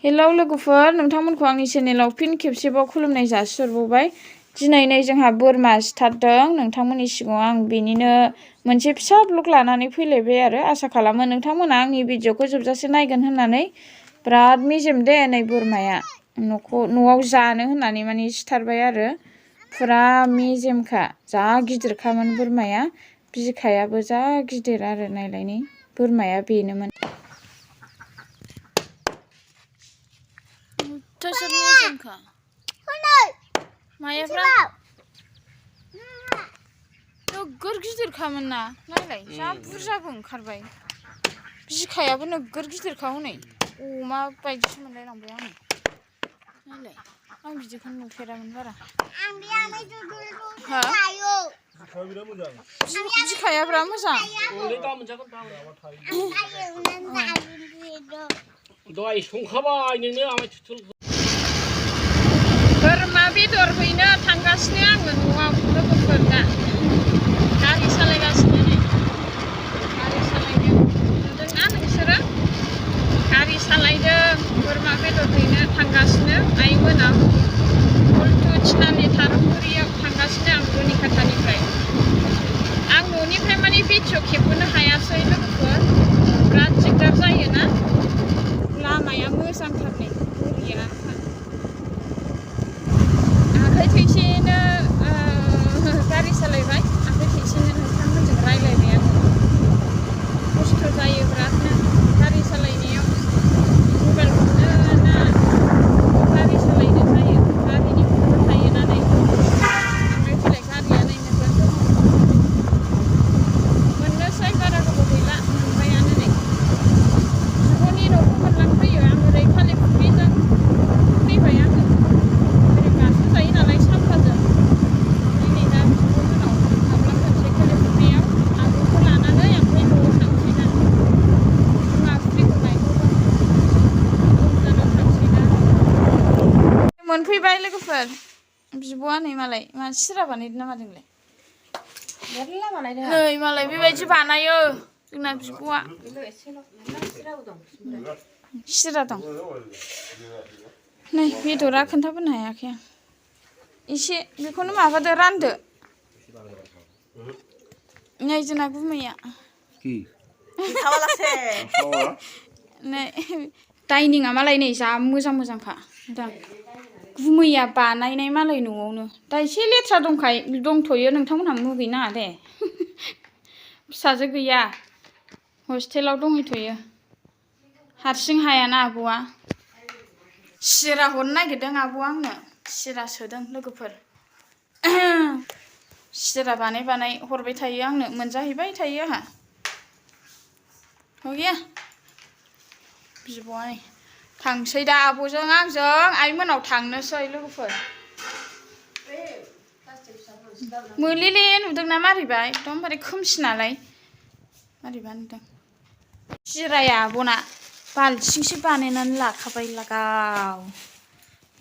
Hello लोगोफोर नोंथांमोनखौ आंनि चेनेलाव फिन खेबसेबाव खुलुमनाय जासिहरबावबाय। दिनै नै जोंहा बोरमा सिथारदों नोंथांमोननि सिगाङाव आं बेनिनो मोनसे फिसा ब्लग लानानै फैलायबाय आरो आसा खालामो नोंथांमोना आंनि भिडिअखौ जोबजासे नायगोन होननानै। बिराद मेजेम दे नै बोरमाया न'आव जानो होननानै माने सिथारबाय आरो फुरा मेजेमखा जा गिदिरखामोन बोरमाया बिखायाबो जा गिदिर आरो नायलाय नै बोरमाया बेनोमोन। Tasar mesin ka? Maya fra? Nogor gidir kaman na. Nailai, जा बुरजाबो ओंखारबाय। बिखायाबो नोगोर गिदिरखा हनै। अमा बायदिसो मोनलायलांबाय आङो। नायलाय, आं बिदिखौनो नुफेरामोन बारा। हा? बिखाया बिराद मोजां। दहाय संखाबाय नोंनो आमाय थुथुल बोरमा बेदर हैनो थांगासिनो आङो न'आव लोगोफोर दा गारि सालायगासिनो नै गारि सालायदों नुदोंना नोंसोरो गारि सालायदों बोरमा बेदर हैनो थांगासिनो आइमोनाव उल्टु थिनालि थारंगुरियाव थांगासिनो आं रुनिखाथानिफ्राय आं न'निफ्राय माने भिडिअ खेबनो हायासै लोगोफोर बिराद दिगदार जायोना लामाया मोजांथार नै बोरिया आखाइ थाइसेनो गारि सालायबाय आखाइ थाइसेनो नोंथांमोनजों रायलायबाय आङो खस्थ' जायो बिरादनो गारि सालायनायाव मबाइल हमनो ना गारि सालायनो जायो गारिनि खबर थायोना नै थांलाय फैलाय गारिया नै नोगोद दङ मोननोसै बारा गोबाव गैला मोनबायानो नै बिब'नि न'खौ मोनलांफैयो आं ओरै खालि फुख्रिजों फैबाय आङो ओरै गाखोजायो नालाय साफाजों नै दा बिब'मोनाव हाबलांफैनोसै खालि फुख्रियाव आब'खौ लानानै ओमफ्राय न'आव थांसै दा बिमा फुख्रिखौ नायहरगोन रंजानो थांसै दा मोनफैबाय लोगोफोर बिब'आ नै मालाय मा सिरा बानायदों ना मादोंलाय नै मालाय बेबायदि बानायो जोंना बिब'आ सिरा दं नै बेदरा खोन्थाबोनो हायाखै आं एसे बेखौनो माबादो रानदो नै जोंना गुमैया नै डाइनिंआ मालाय नै जा मोजां मोजांखा दा गुमैया बानायनाय मालाय न'आवनो दा एसे लेथ्रा दंथ'यो नोंथांमोनहा मुगैनाङा दे फिसाजो गैया हस्टेलाव दंहैथ'यो हारसिं हायाना आब'आ सिरा हरनो नागिरदों आब'आ आंनो सिरा सोदों लोगोफोर सिरा बानाय हरबाय थायो आंनो मोनजाहैबाय थायो आंहा गैया बिब'आ नै थांसै दा आब'जों आंजों आइमोनाव थांनोसै लोगोफोर मोलेले नुदोंना मारैबा एकदमबारे खोमसि नालाय मारैबा नुदों जिराया आब'ना बाल्थिंसे बानायनानै लाखाबाय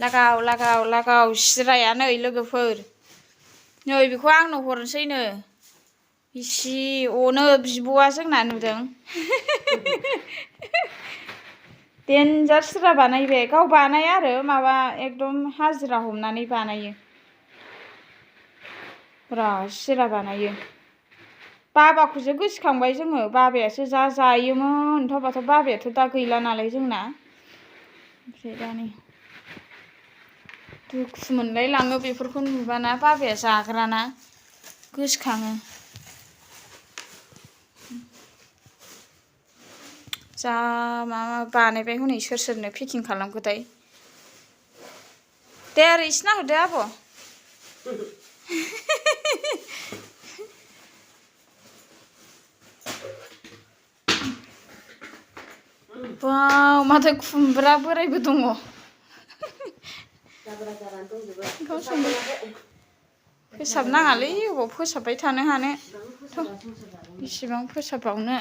लागाव सिराया नै लोगोफोर नै बेखौ आंनो हरनोसैनो इसे अनो बिब'आ जोंना नुदों देन्जार सिरा बानायबाय गाव बानाया आरो माबा एकदम हाजिरा हमनानै बानायो बिराद सिरा बानायो बाबाखौसो गोसोखांबाय जोङो बाबायासो जा जायोमोन बाबायाथ' दा गैला नालाय जोंना ओमफ्राय दा नै दुखु मोनलाय लाङो बेफोरखौ नुबाना बाबाया जाग्राना गोसोखाङो जा माबा बानायबाय हनै सोरनो पेकिं खालामखोथाय दे आरो इसे नाहरदो आब' बाव माथो खुमब्रा बोरायबो दङ फोसाबनाङालै अबाव फोसाबबाय थानो हानो बेसेबां फोसाबबावनो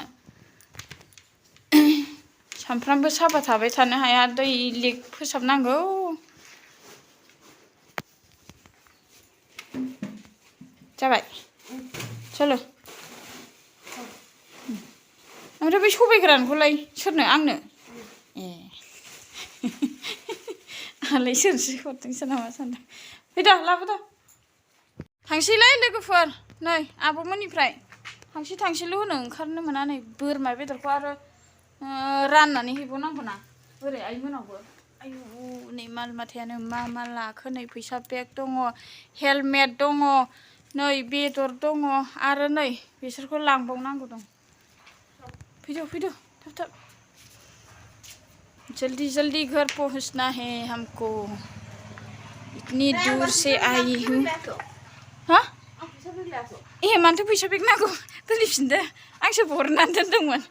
सामफ्रामबो साफा थाबाय थानो हाया दैलिक फोसाबनांगौ जाबाय चलो ओमफ्राय बै सबाइ गोरानखौलाय सोरनो आंनो ए आंहालाय सोरसो हरदोंसो नामा सानदों फैदो लाबोदो थांसैलै लोगोफोर नै आब'मोननिफ्राय थांसेल' होनो ओंखारनो मोना नै बोरमा बेदरखौ आरो राननानै हैबावनांगौना बोरै आइमोनावबो आयु नै माल माथायानो मा लाखो नै फैसा बेग दङ हेलमेट दङ नै बेदर दङ आरो नै बिसोरखौ लांबावनांगौ दं फैदो थाब जल्दी घर पहुंचना है हमको इतनी दूर से आई हूँ हा ए मानोथो फैसा बेग नांगौ दोनफिनदो आंसो बरनानै दोनदोंमोन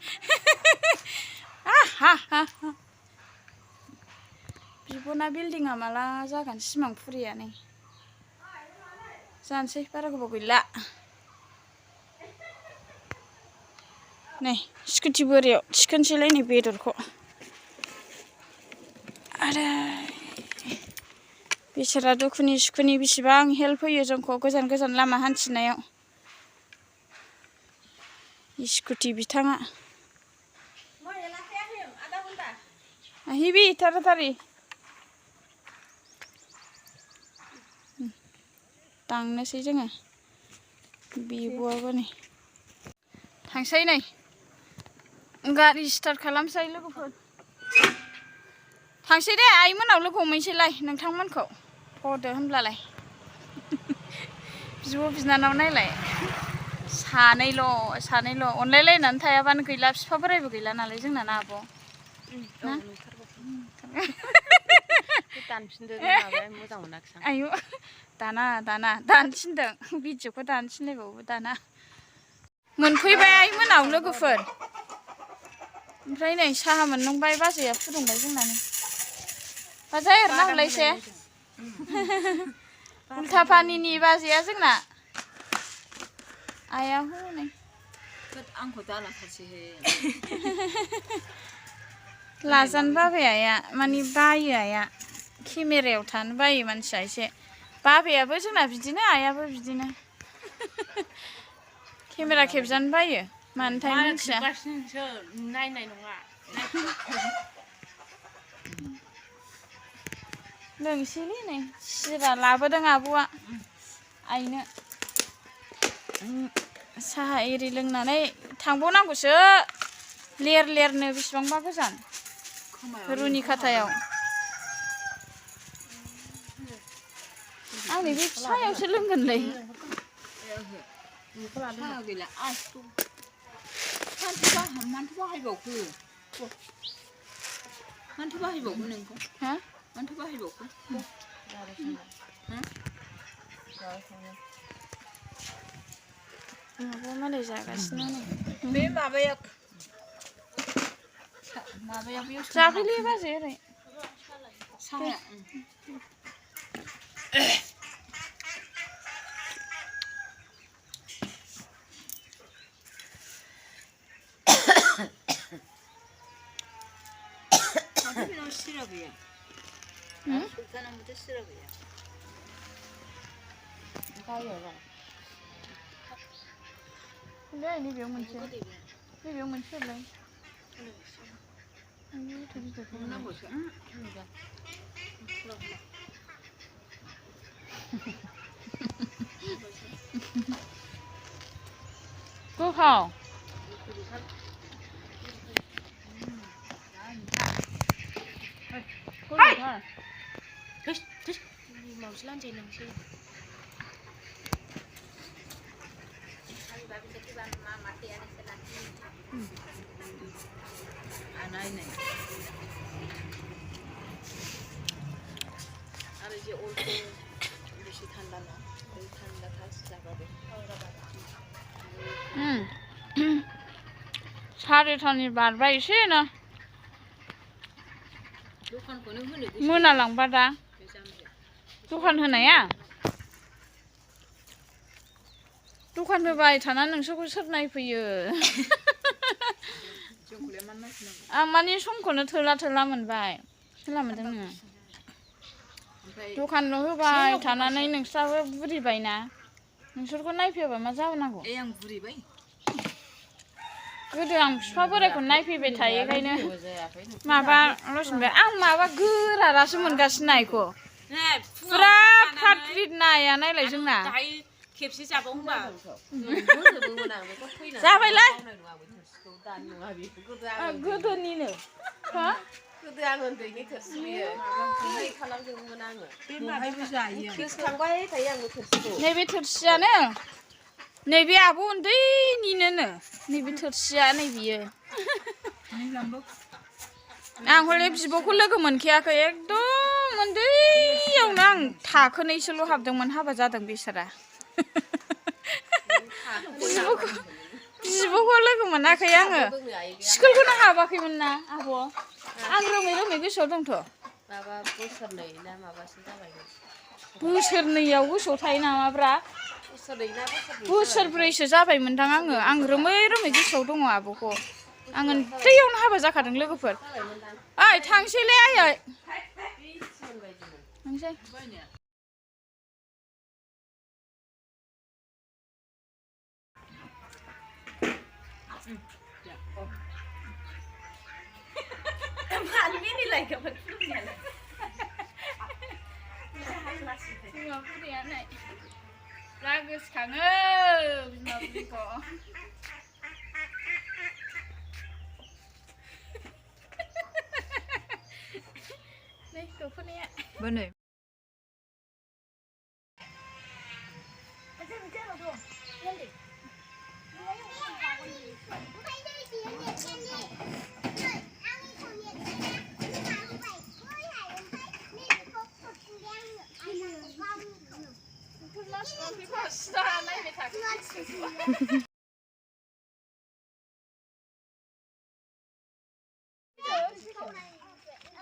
बिब'ना बिल्डिंआ माला जागोन सिमांफुरिया नै जानोसै बारा गोबाव गैला नै स्कुटि बोरियाव थिखोनसैलाय नै बेदरखौ आरो बेसोरा दुखुनि सुखुनि बेसेबां हेल्प होयो जोंखौ गोजान लामा हान्थिनायाव स्कुटि बिथाङा আহিবি তাড়াতাড়ি थांनोसै जोङो बिब'आबो नै थांसै नै गारि स्टार्ट खालामसै लोगोफोर थांसै दे आइमोनाव लोगो हमहैसैलाय नोंथांमोनखौ फदो होनब्लालाय बिब' बिनानाव नायलाय सानैल' अनलायलायनानै थायाबानो गैला बिफा बोरायबो गैला नालाय जोंना ना आब' आयु दाना दानथिनदों भिडिअखौ दानथिनलायबावो दाना मोनफैबाय आइमोनाव लोगोफोर ओमफ्राय नै साहा मोनलोंबाय बाजैया फुदुंबाय जोंनानो बाजै एरना हरलायसे उल्था पानिनि बाजैया जोंना आइया हनै आंखौ दालाखासैहे लाजानो बाबाय आइया माने बायो आइया केमेरायाव थानो बायो मानसिया एसे बाबायाबो जोंना बिदिनो आइयाबो बिदिनो केमेरा खेबजानो बायो मानोथाय मिथिया नायनाय नङा लोंसैलै नै सिरा लाबोदों आब'आ आइनो साहा एरि लोंनानै थांबावनांगौसो लेरनो बेसेबांबा गोजान रुनि खाथायाव आंनि बे फिसायावसो लोंगोनलै साहा गैला मानोथो बाहायबावखो नोंखौ हा मानोथो बाहायबावखो माबा मालाय जागासिनो नै बे माबाया जाफैलै बाजै ओरै साहाया सिरा गैया सप्तानावथ' सिरा गैया नैबेयाव मोनसे हरलाय गोथाव मावसो लानोसै नोंसै नायनाय आरो जे अल्प बेसे थान्दा ना थान्दा खासि जाबाबो सारिथानि बारबाय एसेनो दखानखौनो होनो मोनालांबा दा दखान होनाया दखान होबाय थानानै नोंसोरखौ सोर नायफैयो आं माने समखौनो थोला मोनबाय थोला मोनदों नोङो दखानल' होबाय थानानै नोंस्राबो बुरिबायना नोंसोरखौ नायफैयाबा मा जानांगौ आं बुरिबाय गोदो आं बिफा बोरायखौ नायफैबाय थायोखायनो माबाल'सोमोन आं माबा गोरारासो मोनगासिनो नायखौ फुरा फ्रात फ्रिद नाया नायलाय जोंना खेबसे जाबाव होनबा जाबायलाय गोदोनिनो गोदो आं उन्दैनि थोरसि खालामदोंमोन आङो बेवहायबो जायो गोसोखांबाय थायो आङो थोरसिखौ नैबे थोरसियानो नैबे आब' उन्दैनिनो नैबे थोरसिया नैबियो आं हले बिब'खौ लोगो मोनखायाखै एकदम उन्दैयावनो आं थाखोनैसोल' हाबदोंमोन हाबा जादों बेसारा बिब'खौ लोगो मोनाखै आङो स्कुलखौनो हाबाखैमोन ना आब' आं रोमै गोसोआव दंथ' माबा बोसोरनै ना माबासो जाबायमोन बोसोरनैयाव गोसोआव थायो नामाब्रा बोसोरब्रैसो जाबायमोनदां आं रोमै गोसोआव दङ आब'खौ आं उन्दैयावनो हाबा जाखादों लोगोफोर ओइ थांसैलै आयै थांसै मानो मिनिलायखोमोन खुलुमनायालाय बिमा बुरैयानो जा गोसोखाङो बिमा बुरैखौ नै दख'नाया बोनै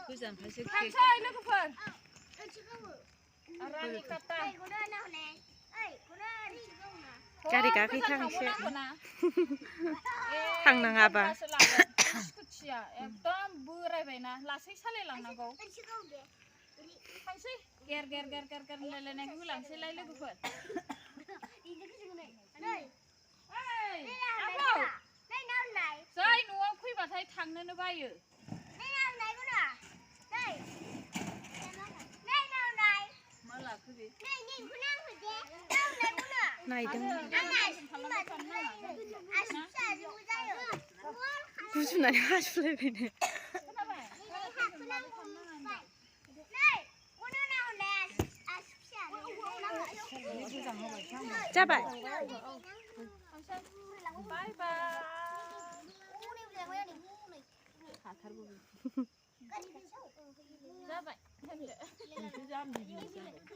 गोजानफ्रायसो थांसै लोगोफोर रानि खाटा गारि गाखोथां एसे थांनाङाबा स्कुटिया एकदम बोरायबायना लासै सालायलांनांगौ थांसै गेर होनलायलायनायखौ होलांसैलाय लोगोफोर जै न'आव फैबाथाय थांनोनो बायो गुजुनानै हासुलायबायनो जाबाय बाय बाय जाबाय